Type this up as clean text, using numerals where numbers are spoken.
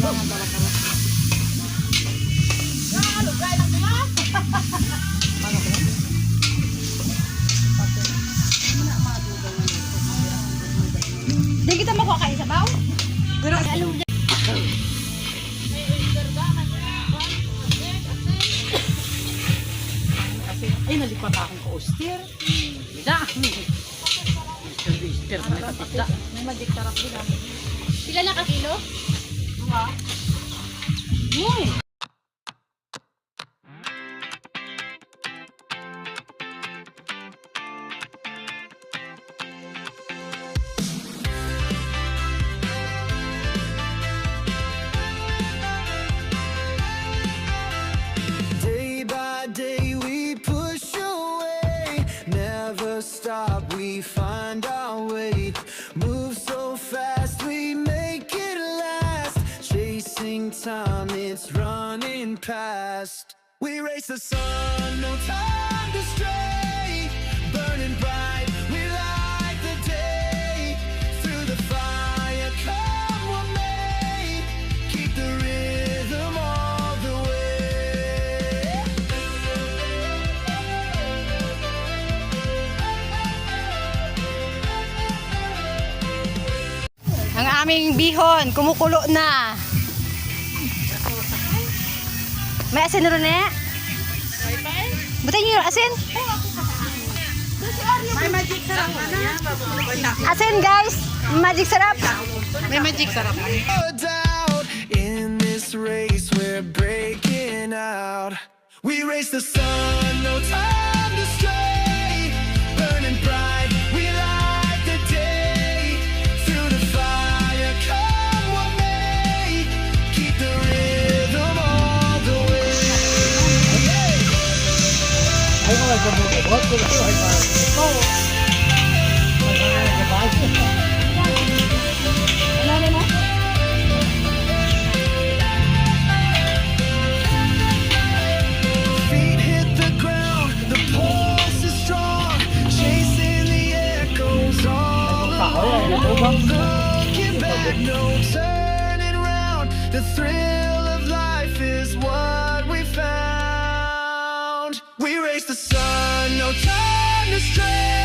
Di kita makuha kayo sa baw? Pero ay, nalipat akong ka-oster. Bida. Oster na kapitda. May magic sarap din. Pila na ka-kilo? Nga. Uy! Stop, we find our way. Move so fast, we make it last. Chasing time, it's running past. We race the sun, no time to stray. Burning bright, we light the day. Through the fire, come what may. Keep the rhythm all the way. Ang aming bihon, kumukulo na. May asin na rin eh? Butay niyo yung asin? May magic sarap. Asin guys! Magic sarap! May magic sarap. No doubt, in this race we're breaking out. We race the sun, no time to stray. Burning bright, we light the day. Through the fire, come what may. Keep the rhythm all the way. Feet hit the ground, the pulse is strong. Chasing the echoes all along. Looking back, no turning round. The thrill of life is what we found. We race the sun, no time to stray.